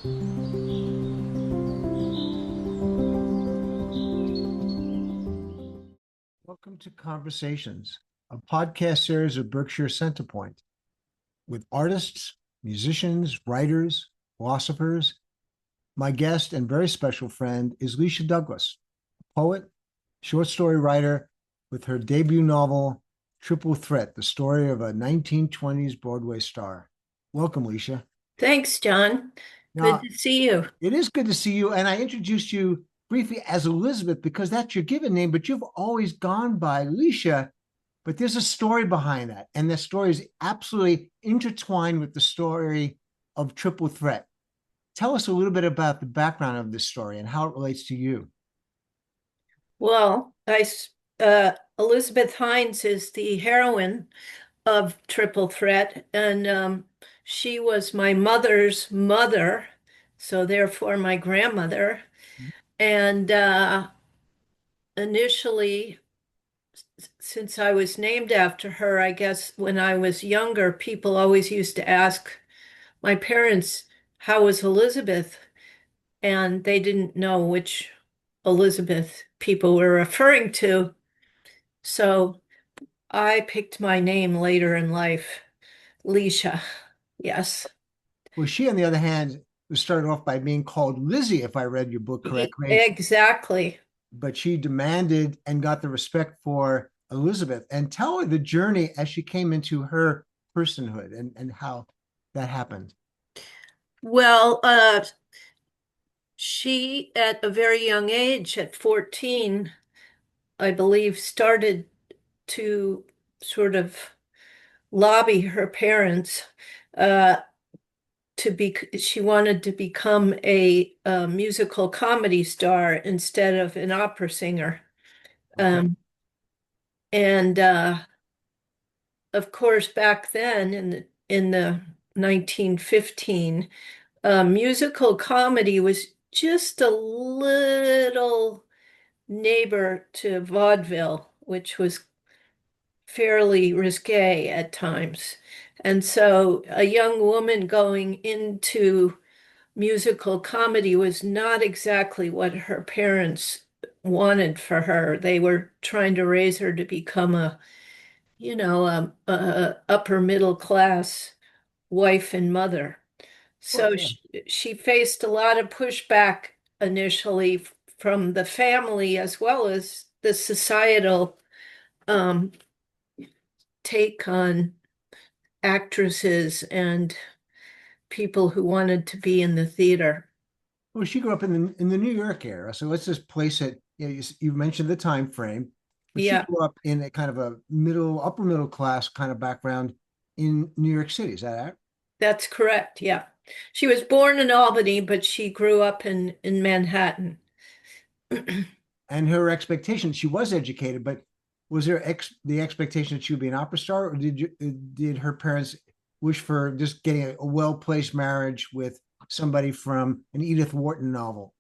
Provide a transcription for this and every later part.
Welcome to Conversations, a podcast series of Berkshire Centerpoint with artists, musicians, writers, philosophers. My guest and very special friend is Leisha Douglas, a poet, short story writer with her debut novel, Triple Threat, the story of a 1920s Broadway star. Welcome, Leisha. Thanks, John. Good Now, to see you. it is good to see you. And I introduced you briefly as Elizabeth because that's your given name, but you've always gone by Leisha. But there's a story behind that. And the story is absolutely intertwined with the story of Triple Threat. Tell us a little bit about the background of this story and how it relates to you. Well, Elizabeth Hines is the heroine of Triple Threat, and she was my mother's mother, so therefore my grandmother. And initially, since I was named after her, I guess when I was younger, people always used to ask my parents, how was Elizabeth? And they didn't know which Elizabeth people were referring to. So I picked my name later in life, Leisha. Yes, Well, she, on the other hand, was started off by being called Lizzie, if I read your book correctly, exactly. but she demanded and got the respect for Elizabeth. And tell her the journey as she came into her personhood and how that happened. Well, she, at a very young age, at 14, I believe, started to sort of lobby her parents uh, she wanted to become a musical comedy star instead of an opera singer. Okay. Um, and of course, back then in the 1915, musical comedy was just a little neighbor to vaudeville, which was fairly risque at times. And so a young woman going into musical comedy was not exactly what her parents wanted for her. They were trying to raise her to become a upper middle class wife and mother. Well, So yeah. she faced a lot of pushback initially from the family as well as the societal um, take on actresses and people who wanted to be in the theater. Well, she grew up in the New York area, so let's just place it. You mentioned the time frame, but she Yeah, grew up in a kind of a upper middle class kind of background in New York City. Is that it? that's correct. Yeah. She was born in Albany, but she grew up in Manhattan. And her expectation, she was educated, but was there the expectation that she would be an opera star, or did her parents wish for just getting a well placed marriage with somebody from an Edith Wharton novel?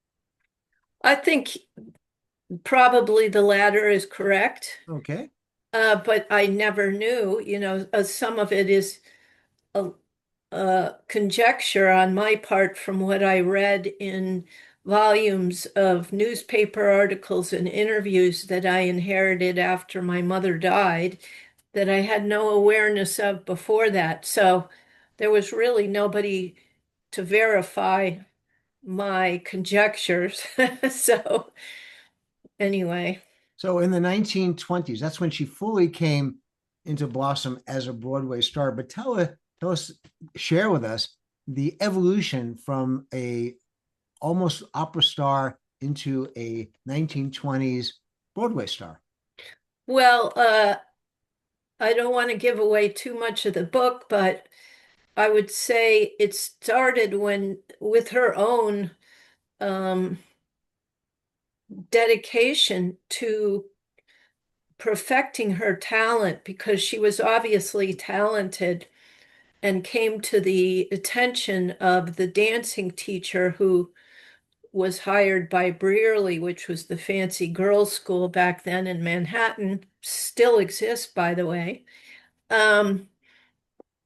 I think probably the latter is correct, Okay. but I never knew. Some of it is a, conjecture on my part from what I read in volumes of newspaper articles and interviews that I inherited after my mother died that I had no awareness of before that. So there was really nobody to verify my conjectures. So anyway, So in the 1920s, that's when she fully came into blossom as a Broadway star. But tell us, share with us the evolution from a almost opera star into a 1920s Broadway star. well, I don't want to give away too much of the book, but I would say it started when with her own um, dedication to perfecting her talent because she was obviously talented and came to the attention of the dancing teacher who was hired by Brearley, which was the fancy girls' school back then in Manhattan, still exists, by the way. Um,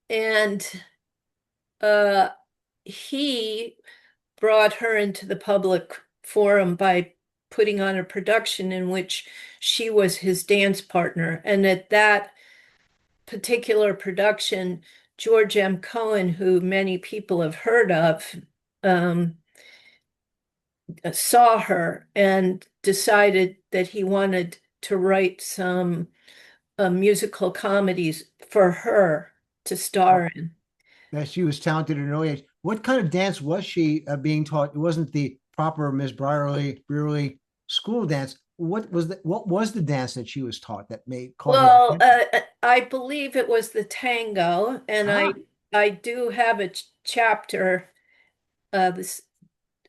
and uh, he brought her into the public forum by putting on a production in which she was his dance partner. And at that particular production, George M. Cohen, who many people have heard of, um, saw her and decided that he wanted to write some musical comedies for her to Oh, star in. that she was talented at an early age. What kind of dance was she being taught? It wasn't the proper Miss Brierly school dance. What was the dance that she was taught that made caught her Well, attention? I believe it was the tango, and Ah, I do have a chapter. This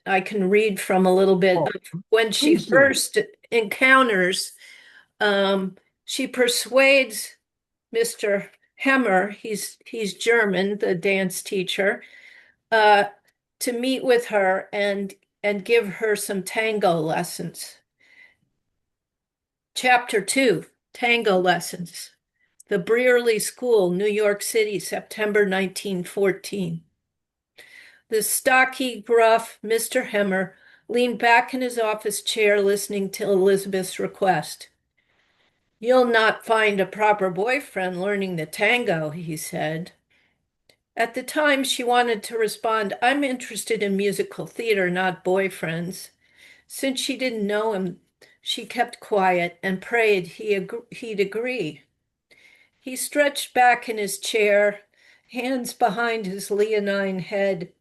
I can read from a little bit oh, of when she please do. first encounters. Um, she persuades Mr. Hemmer, he's German, the dance teacher, uh, to meet with her and give her some tango lessons. Chapter 2, Tango Lessons. The Brierley School, New York City, September 1914. The stocky, gruff Mr. Hemmer leaned back in his office chair listening to Elizabeth's request. You'll not find a proper boyfriend learning the tango, he said. At the time, she wanted to respond, I'm interested in musical theater, not boyfriends. Since she didn't know him, she kept quiet and prayed he'd agree. He stretched back in his chair, hands behind his leonine head,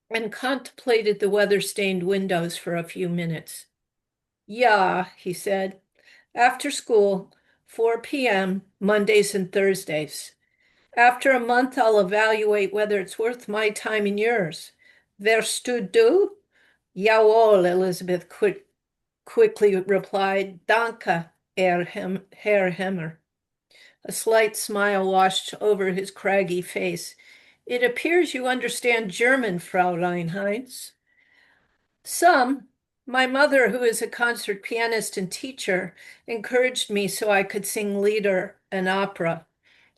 and contemplated the weather-stained windows for a few minutes. Yeah, he said. After school, 4 p.m., Mondays and Thursdays. After a month, I'll evaluate whether it's worth my time and yours. Wirst du? Jawohl, Elizabeth quickly replied. Danke, Herr Hemmer. A slight smile washed over his craggy face. It appears you understand German, Fraulein Heinz. Some. My mother, who is a concert pianist and teacher, encouraged me so I could sing lieder and opera.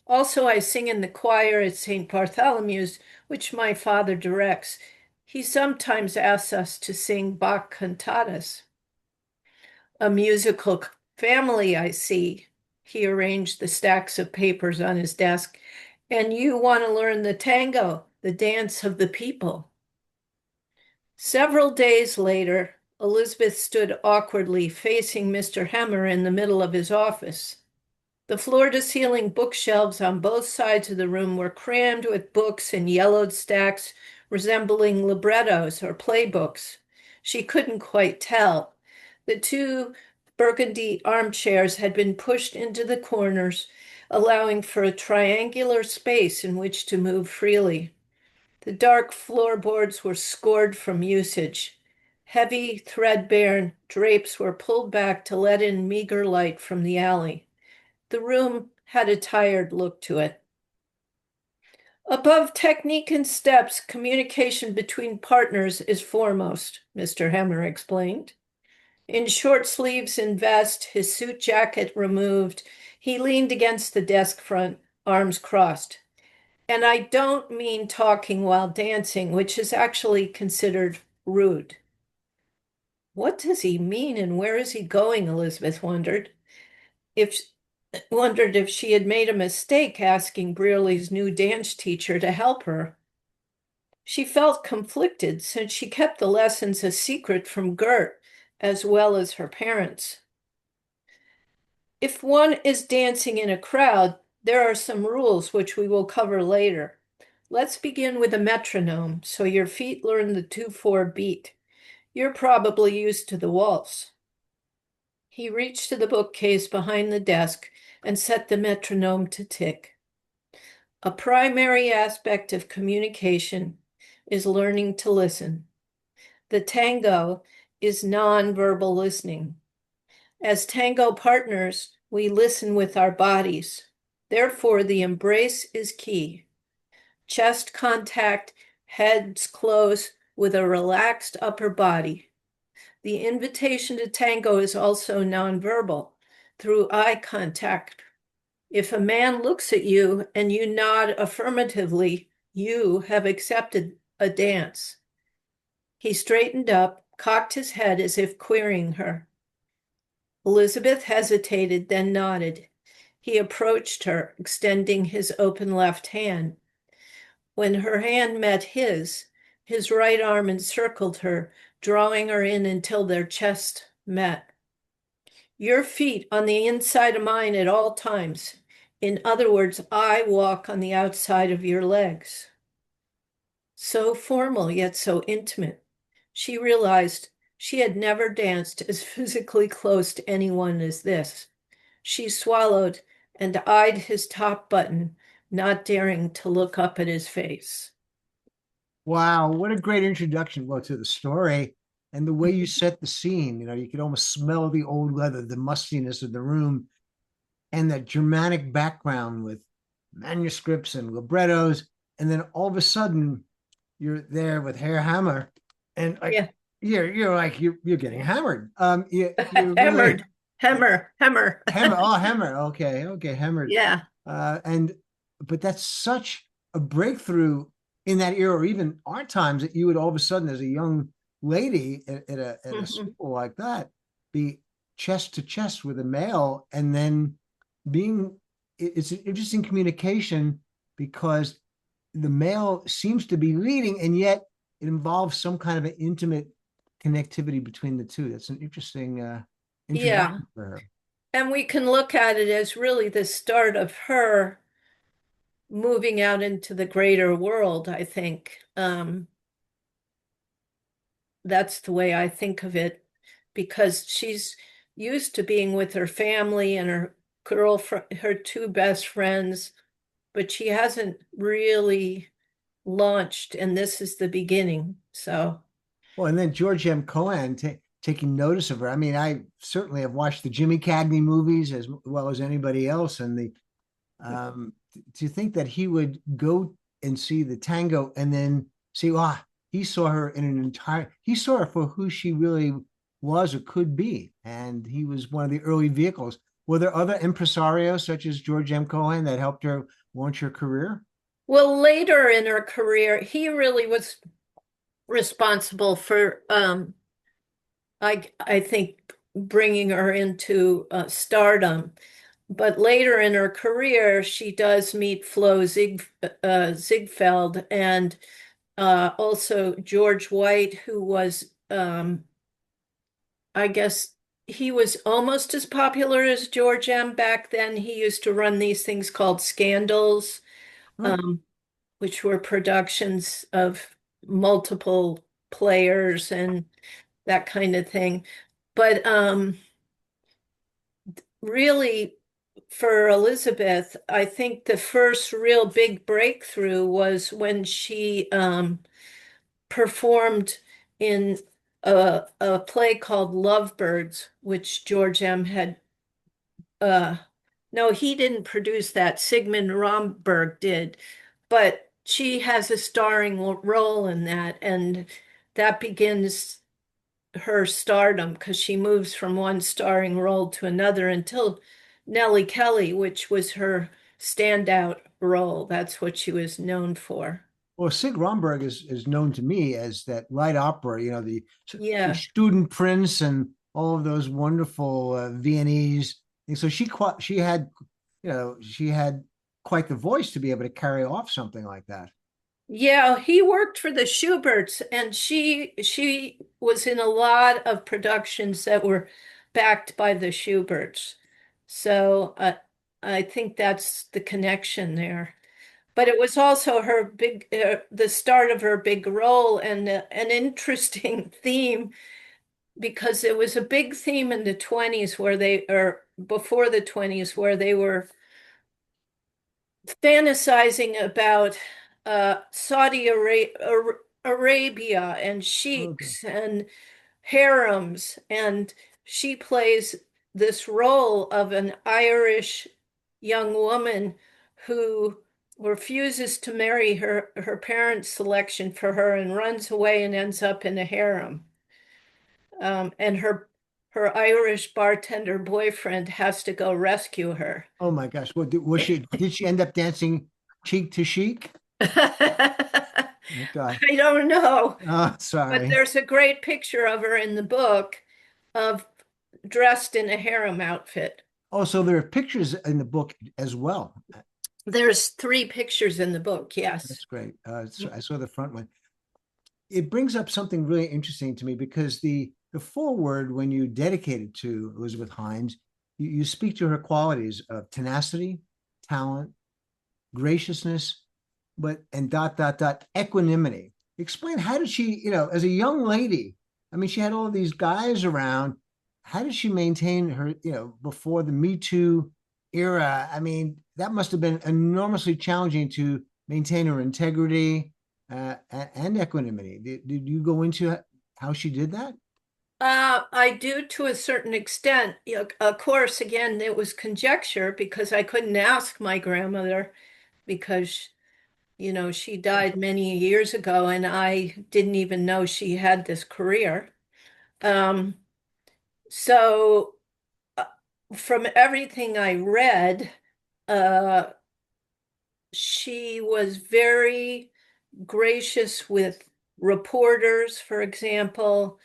Also, I sing in the choir at St. Bartholomew's, which my father directs. He sometimes asks us to sing Bach cantatas. A musical family, I see. He arranged the stacks of papers on his desk. And you want to learn the tango, the dance of the people. Several days later, Elizabeth stood awkwardly facing Mr. Hemmer in the middle of his office. The floor-to-ceiling bookshelves on both sides of the room were crammed with books in yellowed stacks resembling librettos or playbooks. She couldn't quite tell. The two burgundy armchairs had been pushed into the corners, allowing for a triangular space in which to move freely. The dark floorboards were scored from usage. Heavy, threadbare drapes were pulled back to let in meager light from the alley. The room had a tired look to it. Above technique and steps, communication between partners is foremost, Mr. Hemmer explained. In short sleeves and vest, his suit jacket removed, he leaned against the desk front, arms crossed. And I don't mean talking while dancing, which is actually considered rude. What does he mean and where is he going? Elizabeth If wondered if she had made a mistake asking Brearley's new dance teacher to help her. She felt conflicted since she kept the lessons a secret from Gert as well as her parents. If one is dancing in a crowd, there are some rules which we will cover later. Let's begin with a metronome so your feet learn the 2/4 beat. You're probably used to the waltz. He reached to the bookcase behind the desk and set the metronome to tick. A primary aspect of communication is learning to listen. The tango is nonverbal listening. As tango partners, we listen with our bodies. Therefore, the embrace is key. Chest contact, heads close with a relaxed upper body. The invitation to tango is also nonverbal through eye contact. If a man looks at you and you nod affirmatively, you have accepted a dance. He straightened up, cocked his head as if querying her. Elizabeth hesitated, then nodded. He approached her, extending his open left hand. When her hand met his right arm encircled her, drawing her in until their chests met. Your feet on the inside of mine at all times. In other words, I walk on the outside of your legs. So formal, yet so intimate. She realized she had never danced as physically close to anyone as this. She swallowed and eyed his top button, not daring to look up at his face. Wow, what a great introduction, well, to the story and the way you set the scene. You know, you could almost smell the old leather, the mustiness of the room, and that Germanic background with manuscripts and librettos. And then all of a sudden, you're there with Herr Hammer, and like Yeah. you're getting hammered. You're really Hammered, hammer. Hammer. Oh, Hammer. Okay, hammered. Yeah, And but that's such a breakthrough in that era, or even our times, that you would all of a sudden, as a young lady at a mhm. school like that, be chest to chest with a male, and then being it's an interesting communication because the male seems to be leading, and yet it involves some kind of an intimate connectivity between the two. That's an interesting Yeah. introduction for her. And we can look at it as really the start of her moving out into the greater world, I think. That's the way I think of it, because she's used to being with her family and her girlfriend, her two best friends, but she hasn't really launched, and this is the beginning. So, Well, and then George M. Cohan taking notice of her. I mean, I certainly have watched the Jimmy Cagney movies as well as anybody else, and the to think that he would go and see the tango and then see, he saw her in an entire, he saw her for who she really was or could be, and he was one of the early vehicles. Were there other impresarios such as George M. Cohan that helped her launch her career? well, later in her career, he really was responsible for, I think, bringing her into stardom. But later in her career, she does meet Ziegfeld and also George White, who was, I guess, he was almost as popular as George M. Back then. He used to run these things called scandals, Huh. um, which were productions of multiple players and that kind of thing. But really, for Elizabeth, I think the first real big breakthrough was when she performed in a play called Lovebirds, which George M. had. Uh, no, he didn't produce that. Sigmund Romberg did, but she has a starring role in that, and that begins her stardom because she moves from one starring role to another until Nellie Kelly, which was her standout role. That's what she was known for. Well, Sig Romberg is known to me as that light opera, the Yeah. Student Prince and all of those wonderful Viennese. And so she had, she had quite the voice to be able to carry off something like that. Yeah, he worked for the Schuberts, and she was in a lot of productions that were backed by the Schuberts. So I think that's the connection there. But it was also the start of her big role, and an interesting theme, because it was a big theme in the 20s or before the 20s, where they were fantasizing about Arabia and Okay. sheiks and harems, and she plays this role of an Irish young woman who refuses to marry her parents' selection for her and runs away and ends up in a harem. And her Irish bartender boyfriend has to go rescue her. Oh my gosh. Did she end up dancing cheek to cheek? Okay. I don't know, Oh, but sorry. there's a great picture of her in the book of dressed in a harem outfit. Oh, so there are pictures in the book as well. There's three pictures in the book, yes. That's great. I saw the front one. It brings up something really interesting to me because the foreword, when you dedicate it to Elizabeth Hines, you speak to her qualities of tenacity, talent, graciousness, but and dot dot dot equanimity. Explain, how did she, as a young lady, I mean, she had all these guys around. How did she maintain her, before the Me Too era? I mean, that must have been enormously challenging to maintain her integrity and equanimity. Did you go into how she did that? I do to a certain extent. Of course, again, it was conjecture because I couldn't ask my grandmother because, she Sure. died many years ago and I didn't even know she had this career. Um, so from everything I read, uh, she was very gracious with reporters, for example.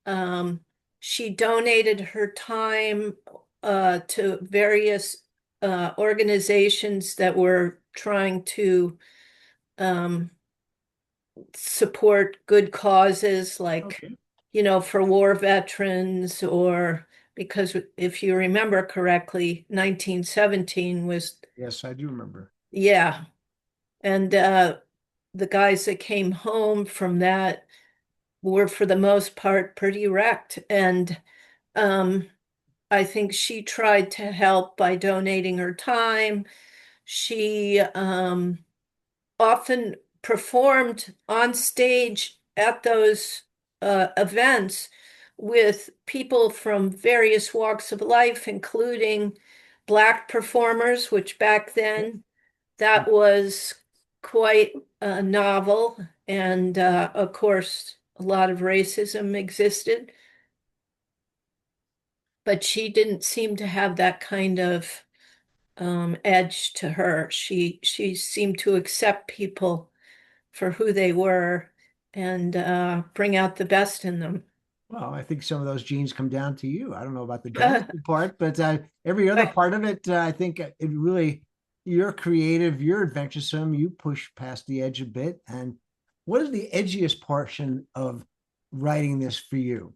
Um, she donated her time to various organizations that were trying to um, support good causes, like, Okay. for war veterans, or because if you remember correctly, 1917 was, Yes, I do remember. yeah. And the guys that came home from that were, for the most part, pretty wrecked. And um, I think she tried to help by donating her time. She often performed on stage at those events with people from various walks of life, including Black performers, which back Yeah. then that was quite novel. And of course, a lot of racism existed, but she didn't seem to have that kind of edge to her. She seemed to accept people for who they were and bring out the best in them. Well, I think some of those genes come down to you. I don't know about the dancing part, but every other part of it, I think it really, you're creative, you're adventuresome, you push past the edge a bit. And what is the edgiest portion of writing this for you?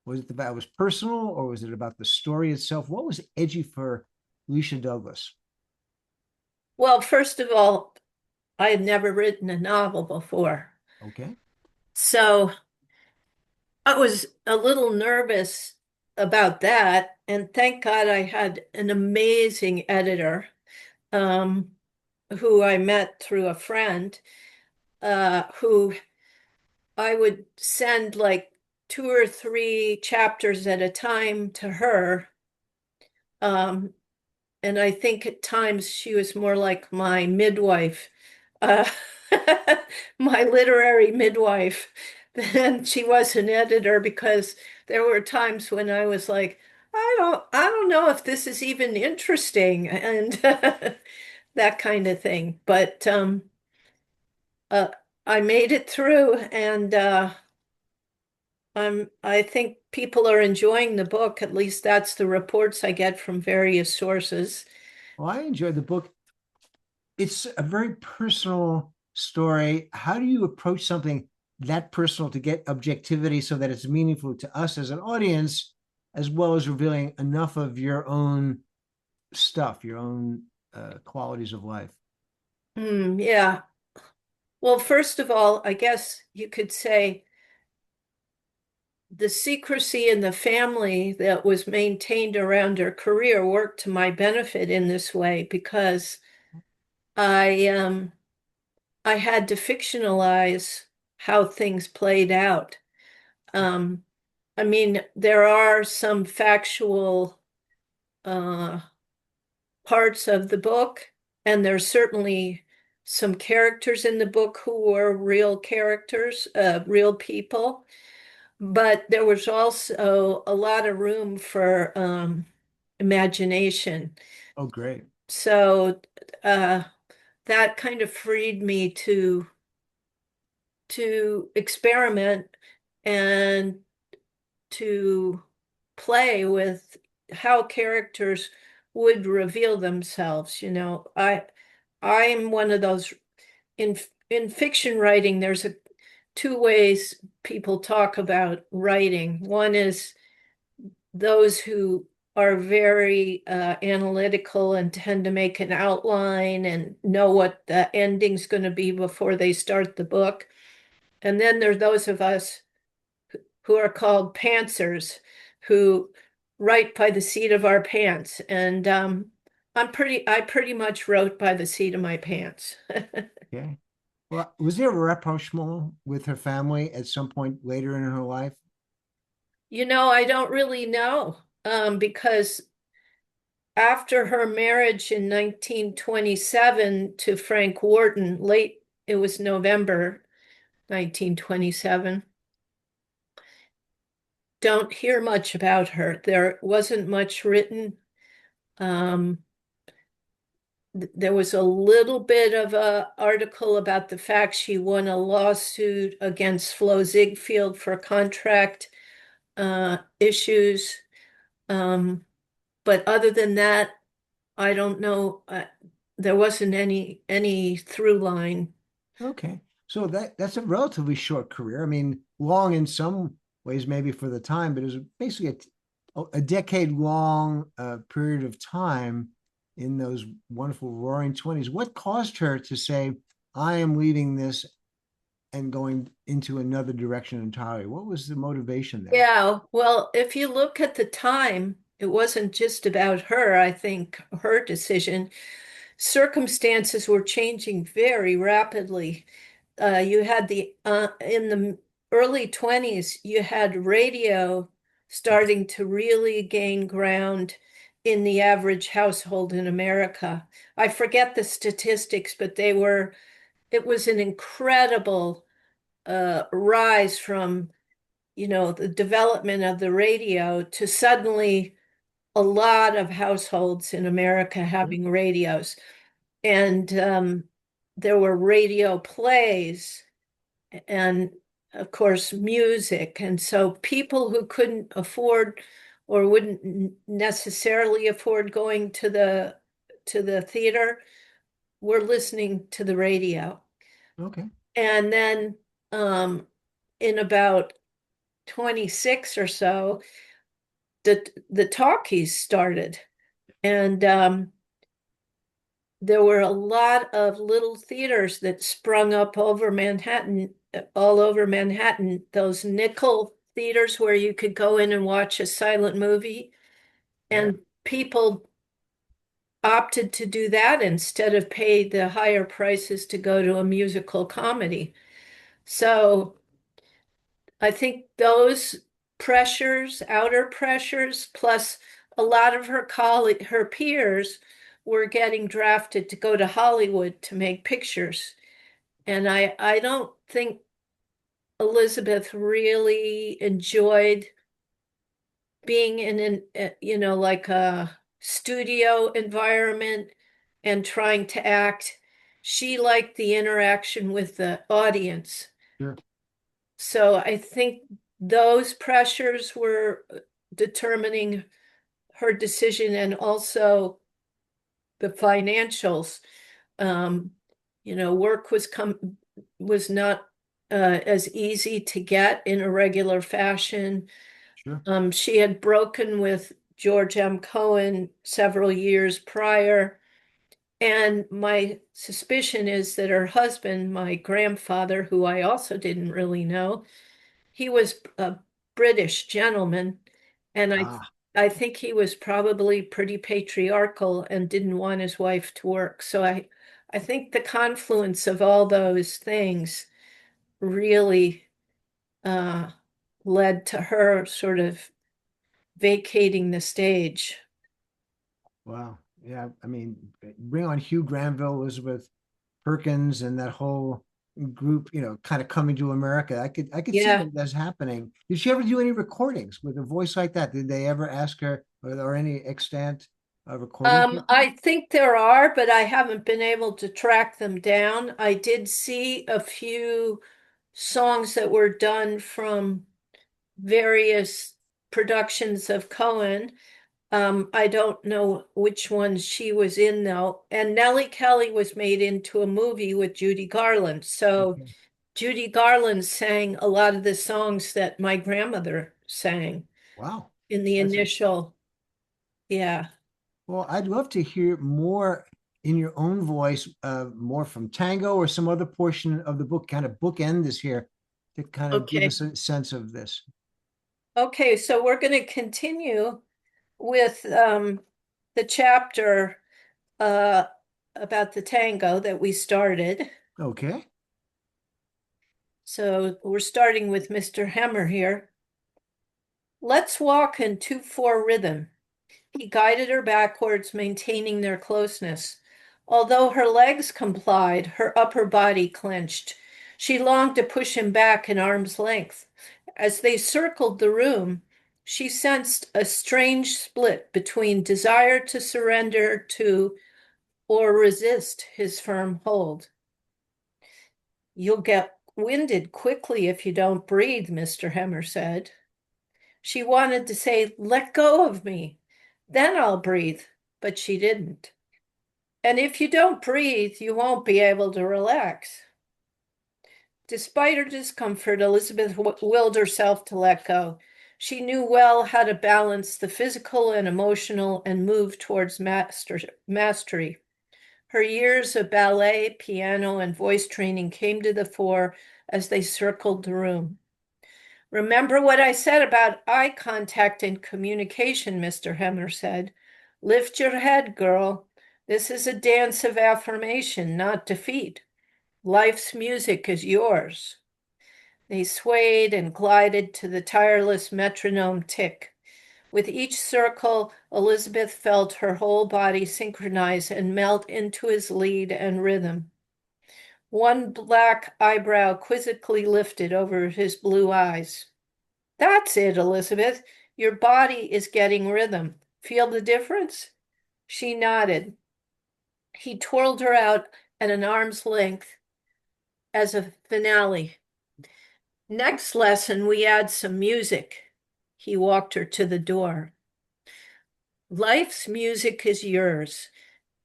Was it about, it was personal, or was it about the story itself? What was edgy for Leisha Douglas? Well, first of all, I had never written a novel before. Okay. So I was a little nervous about that. And thank God I had an amazing editor um, who I met through a friend who I would send like two or three chapters at a time to her. Um, and I think at times she was more like my midwife, uh, my literary midwife, than she was an editor because there were times when I was like, I don't know if this is even interesting and that kind of thing. But uh, I made it through, and I think people are enjoying the book. At least that's the reports I get from various sources. Well, I enjoyed the book. It's a very personal story. How do you approach something that personal to get objectivity so that it's meaningful to us as an audience, as well as revealing enough of your own stuff, your own qualities of life? Yeah. Well, first of all, I guess you could say the secrecy in the family that was maintained around her career worked to my benefit in this way because I I had to fictionalize how things played out. Um, I mean, there are some factual uh, parts of the book, and there's certainly some characters in the book who were real characters, real people. But there was also a lot of room for imagination. Oh, great. So uh, that kind of freed me to to experiment and to play with how characters would reveal themselves. I'm one of those in in fiction writing, there's two ways people talk about writing. One is those who are very analytical and tend to make an outline and know what the ending's going to be before they start the book. And then there's those of us who are called pantsers, who write by the seat of our pants. And I pretty much wrote by the seat of my pants. Okay. Well, was there a rapprochement with her family at some point later in her life? I don't really know, because after her marriage in 1927 to Frank Wharton, it was November 1927, don't hear much about her. There wasn't much written. Um, there was a little bit of a article about the fact she won a lawsuit against Flo Ziegfeld for contract issues. But other than that, I don't know. There wasn't any through line. Okay. So that's a relatively short career. I mean, long in some ways, maybe for the time, but it was basically a decade long period of time in those wonderful roaring 20s. What caused her to say, I am leaving this and going into another direction entirely? What was the motivation there? Yeah, well, if you look at the time, it wasn't just about her. I think her decision. Circumstances were changing very rapidly. You had in the early 20s, you had radio starting to really gain ground in the average household in America. I forget the statistics, but it was an incredible rise from, the development of the radio to suddenly a lot of households in America Sure. having radios. And there were radio plays and, of course, music. And so people who couldn't afford or wouldn't necessarily afford going to the theater were listening to the radio. Okay. And then in about 26 or so, the talkies started. And there were a lot of little theaters that sprung up all over Manhattan, those nickel theaters where you could go in and watch a silent movie. Yeah. And people opted to do that instead of pay the higher prices to go to a musical comedy. So I think those outer pressures, plus a lot of her peers were getting drafted to go to Hollywood to make pictures. And I don't think Elizabeth really enjoyed being in like a studio environment and trying to act. She liked the interaction with the audience. Sure. So I think those pressures were determining her decision, and also the financials. Um, work was not as easy to get in a regular fashion. Sure. She had broken with George M. Cohen several years prior. And my suspicion is that her husband, my grandfather, who I also didn't really know, he was a British gentleman, and Ah, I think he was probably pretty patriarchal and didn't want his wife to work. So I think the confluence of all those things really uh, led to her sort of vacating the stage. wow. Yeah. I mean, bring on Hugh Granville, Elizabeth Perkins, and that whole group, kind of coming to America. I could see Yeah. that that's happening. Did she ever do any recordings with a voice like that? Did they ever ask her or any extant recording people? I think there are, but I haven't been able to track them down. I did see a few songs that were done from various productions of Cohen. I don't know which ones she was in though. And Nellie Kelly was made into a movie with Judy Garland. So Okay. Judy Garland sang a lot of the songs that my grandmother sang Wow. in the That's initial, yeah. well, I'd love to hear more in your own voice, more from Tango or some other portion of the book, kind of bookend this here to kind of give Okay. us a sense of this. Okay, so we're going to continue with the chapter uh, about the tango that we started. Okay. So we're starting with Mr. Hemmer here. Let's walk in 2/4 rhythm. He guided her backwards, maintaining their closeness. Although her legs complied, her upper body clenched. She longed to push him back an arm's length. As they circled the room, she sensed a strange split between desire to surrender to or resist his firm hold. You'll get winded quickly if you don't breathe, Mr. Hemmer said. She wanted to say, "Let go of me, then I'll breathe," but she didn't. "And if you don't breathe, you won't be able to relax." Despite her discomfort, Elizabeth willed herself to let go. She knew well how to balance the physical and emotional and move towards mastery. Her years of ballet, piano, and voice training came to the fore as they circled the room. "Remember what I said about eye contact and communication," Mr. Hemmer said. "Lift your head, girl. This is a dance of affirmation, not defeat. Life's music is yours." They swayed and glided to the tireless metronome tick. With each circle, Elizabeth felt her whole body synchronize and melt into his lead and rhythm. One black eyebrow quizzically lifted over his blue eyes. "That's it, Elizabeth. Your body is getting rhythm. Feel the difference?" She nodded. He twirled her out at an arm's length as a finale. "Next lesson, we add some music." He walked her to the door. "Life's music is yours."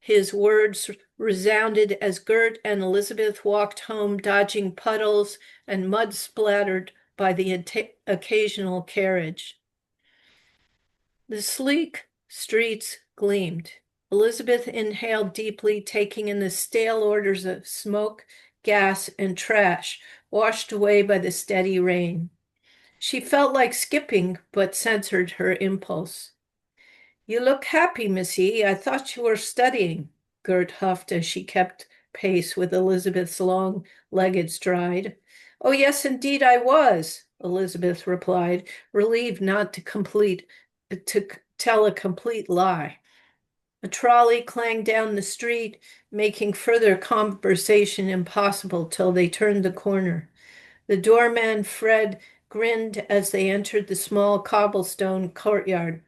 His words resounded as Gert and Elizabeth walked home, dodging puddles and mud splattered by the occasional carriage. The sleek streets gleamed. Elizabeth inhaled deeply, taking in the stale odors of smoke, gas, and trash washed away by the steady rain. She felt like skipping, but censored her impulse. "You look happy, Missy. I thought you were studying," Gert huffed as she kept pace with Elizabeth's long-legged stride. "Oh, yes, indeed I was," Elizabeth replied, relieved not to tell a complete lie. A trolley clanged down the street, making further conversation impossible till they turned the corner. The doorman, Fred, grinned as they entered the small cobblestone courtyard.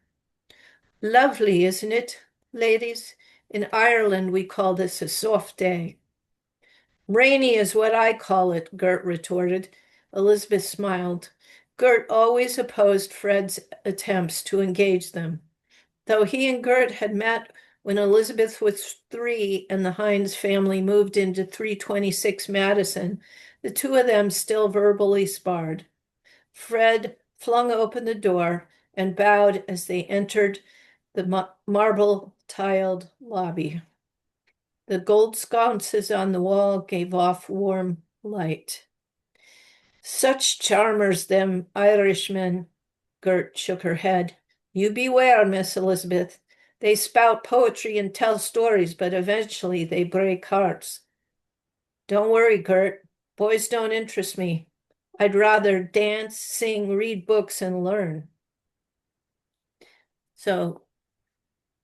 "Lovely, isn't it, ladies? In Ireland, we call this a soft day." "Rainy is what I call it," Gert retorted. Elizabeth smiled. Gert always opposed Fred's attempts to engage them. Though he and Gert had met when Elizabeth was 3 and the Hines family moved into 326 Madison, the two of them still verbally sparred. Fred flung open the door and bowed as they entered the marble-tiled lobby. The gold sconces on the wall gave off warm light. "Such charmers, them Irishmen." Gert shook her head. "You beware, Miss Elizabeth. They spout poetry and tell stories, but eventually they break hearts." "Don't worry, Gert. Boys don't interest me. I'd rather dance, sing, read books, and learn." So,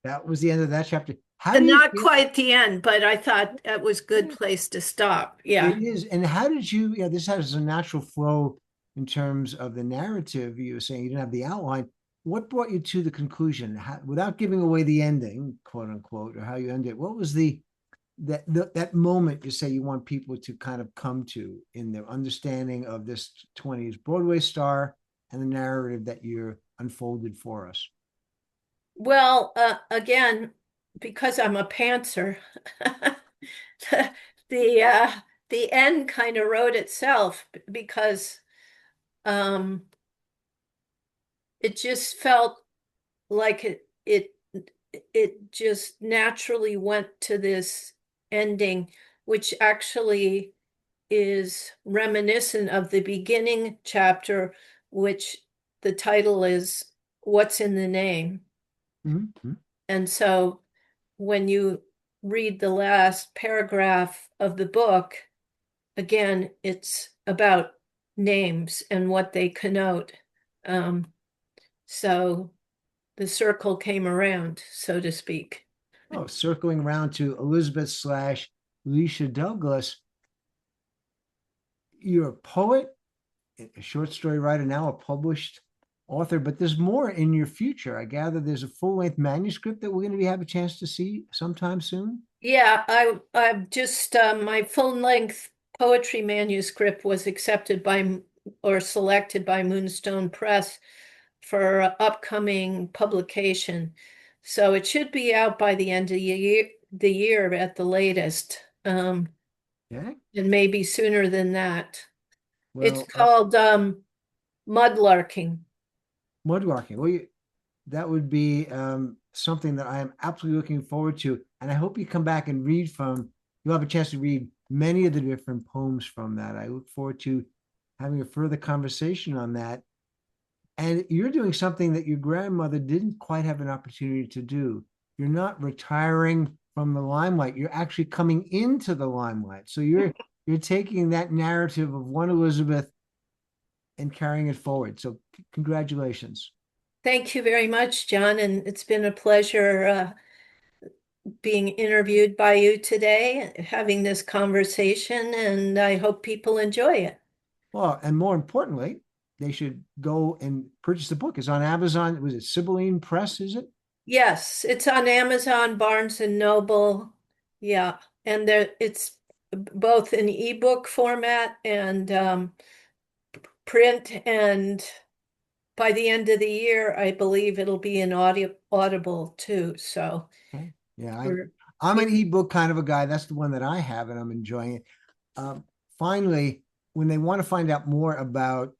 That was the end of that chapter. How do you not feel? quite the end, but I thought that was a good place to stop. It Yeah. is. And how did you, yeah, this has a natural flow in terms of the narrative. You were saying you didn't have the outline. What brought you to the conclusion? How, without giving away the ending, quote unquote, or how you end it, what was the that moment you say you want people to kind of come to in their understanding of this 20s Broadway star and the narrative that you're unfolded for us? Well, again, because I'm a pantser, the the end kind of wrote itself because um, it just felt like it just naturally went to this ending, which actually is reminiscent of the beginning chapter, which the title is What's in the Name? Mhm. And so when you read the last paragraph of the book, again, it's about names and what they connote. Um, so the circle came around, so to speak. Oh, circling around to Elizabeth slash Leisha Douglas, you're a poet, a short story writer, now a published author, but there's more in your future. I gather there's a full length manuscript that we're going to have a chance to see sometime soon. Yeah, I've just my full length poetry manuscript was accepted by or selected by Moonstone Press for upcoming publication. So it should be out by the end of the year at the latest, Yeah. and maybe sooner than that. It's Well, called Mudlarking. woodworking. Well, that would be something that I am absolutely looking forward to. And I hope you come back and read from, you'll have a chance to read many of the different poems from that. I look forward to having a further conversation on that. And you're doing something that your grandmother didn't quite have an opportunity to do. You're not retiring from the limelight. You're actually coming into the limelight. So you're taking that narrative of one Elizabeth and carrying it forward. So congratulations. Thank you very much, John, and it's been a pleasure being interviewed by you today, having this conversation, and I hope people enjoy it. Well, and more importantly, they should go and purchase the book. It's on Amazon. Was it Sibylline Press? Is it? Yes, it's on Amazon, Barnes and Noble. Yeah, and it's both in ebook format and print, and by the end of the year, I believe it'll be in Audible too. So Okay. Yeah, we're I'm an ebook kind of a guy. That's the one that I have, and I'm enjoying it. Um, Finally, when they want to find out more about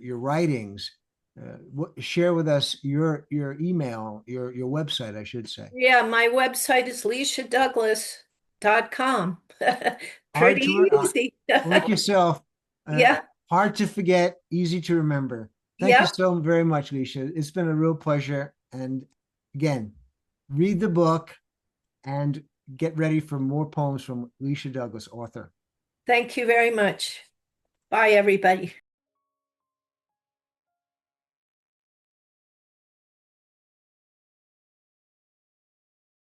your writings, share with us your email, your website, I should say. yeah, my website is leishadouglas.com. Hard Pretty to easy. like yourself, uh, Yeah, hard to forget, easy to remember. Thank you yep. so very much, Leisha. It's been a real pleasure. And again, read the book and get ready for more poems from Leisha Douglas, author. Thank you very much. Bye, everybody.